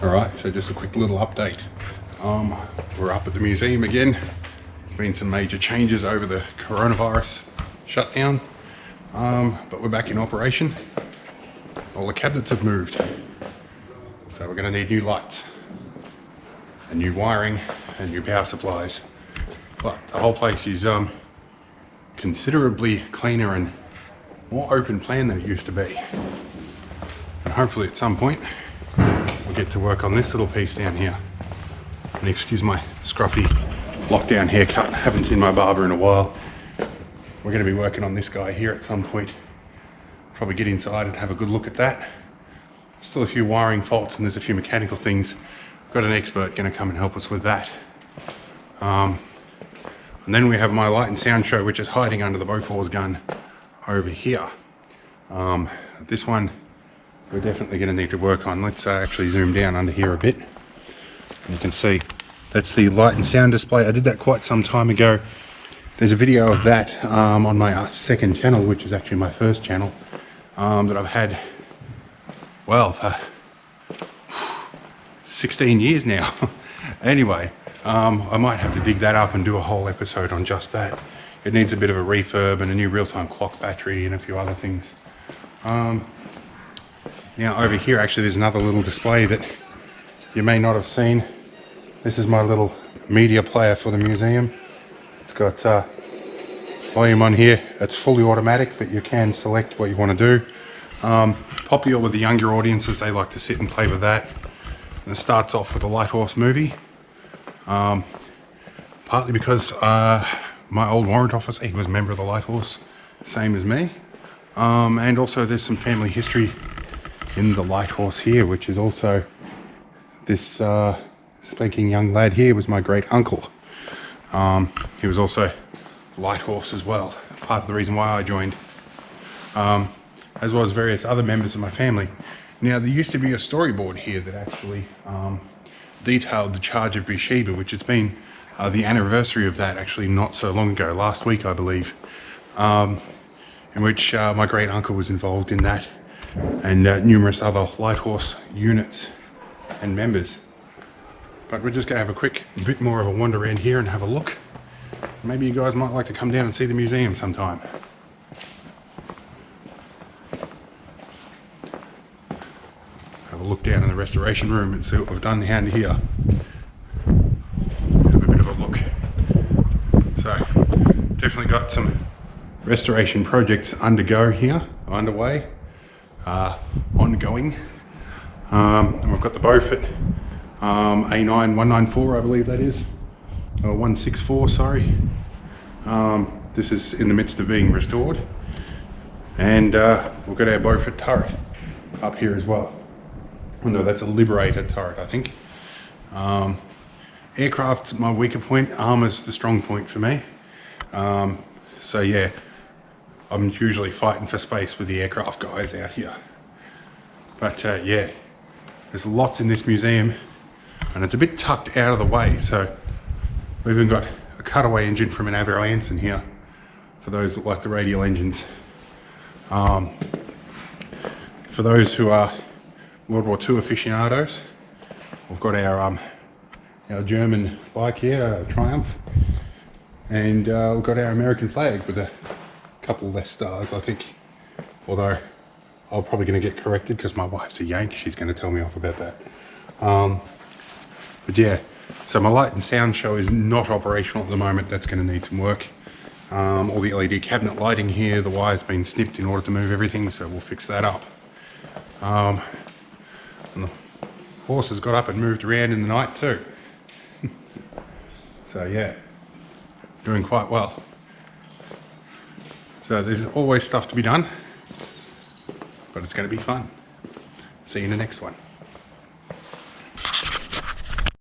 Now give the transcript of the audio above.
Alright, so just a quick little update. We're up at the museum again. There's been some major changes over the coronavirus shutdown, but we're back in operation. All the cabinets have moved, so we're going to need new lights and new wiring and new power supplies. But the whole place is considerably cleaner and more open plan than it used to be. And hopefully at some point we'll get to work on this little piece down here. And excuse my scruffy lockdown haircut, haven't seen my barber in a while. We're going to be working on this guy here at some point. Probably get inside and have a good look at that. Still a few wiring faults and there's a few mechanical things. I've got an expert going to come and help us with that. And then we have my light and sound show, which is hiding under the Bofors gun over here. This one we're definitely going to need to work on. Let's actually zoom down under here a bit. And you can see that's the light and sound display. I did that quite some time ago. There's a video of that on my second channel, which is actually my first channel, that I've had, well, for 16 years now. Anyway, I might have to dig that up and do a whole episode on just that. It needs a bit of a refurb and a new real-time clock battery and a few other things. Now over here actually there's another little display that you may not have seen. This is my little media player for the museum. It's got volume on here. It's fully automatic, but you can select what you want to do. Popular with the younger audiences, they like to sit and play with that. And it starts off with a Lighthouse movie. Partly because my old warrant officer, he was a member of the Lighthouse, same as me. And also there's some family history in the Lighthouse here, which is also this spanking young lad here was my great uncle. He was also Lighthouse as well, part of the reason why I joined, as well as various other members of my family. Now there used to be a storyboard here that actually detailed the charge of Beersheba, which has been the anniversary of that actually not so long ago, last week I believe, in which my great uncle was involved in that, and numerous other Lighthouse units and members. But we're just going to have a quick bit more of a wander around here and have a look. Maybe you guys might like to come down and see the museum sometime. Have a look down in the restoration room and see what we've done down here. Have a bit of a look. So, definitely got some restoration projects underway, ongoing. And we've got the Beaufort A9194, I believe that is, or 164, sorry. This is in the midst of being restored, and we've got our Beaufort turret up here as well. Oh no, that's a Liberator turret, I think. Aircraft's my weaker point, armour's the strong point for me. So yeah, I'm usually fighting for space with the aircraft guys out here. But yeah, there's lots in this museum, and it's a bit tucked out of the way, so we've even got a cutaway engine from an Avro Anson here, for those that like the radial engines. For those who are World War II aficionados, we've got our German bike here, Triumph, and we've got our American flag with a couple less stars, I think, although I'm probably going to get corrected because my wife's a Yank. She's going to tell me off about that. But yeah, so my light and sound show is not operational at the moment. That's going to need some work. All the LED cabinet lighting here, the wire's been snipped in order to move everything, so we'll fix that up. And the horses got up and moved around in the night too. So yeah, doing quite well. So there's always stuff to be done, but it's going to be fun. See you in the next one.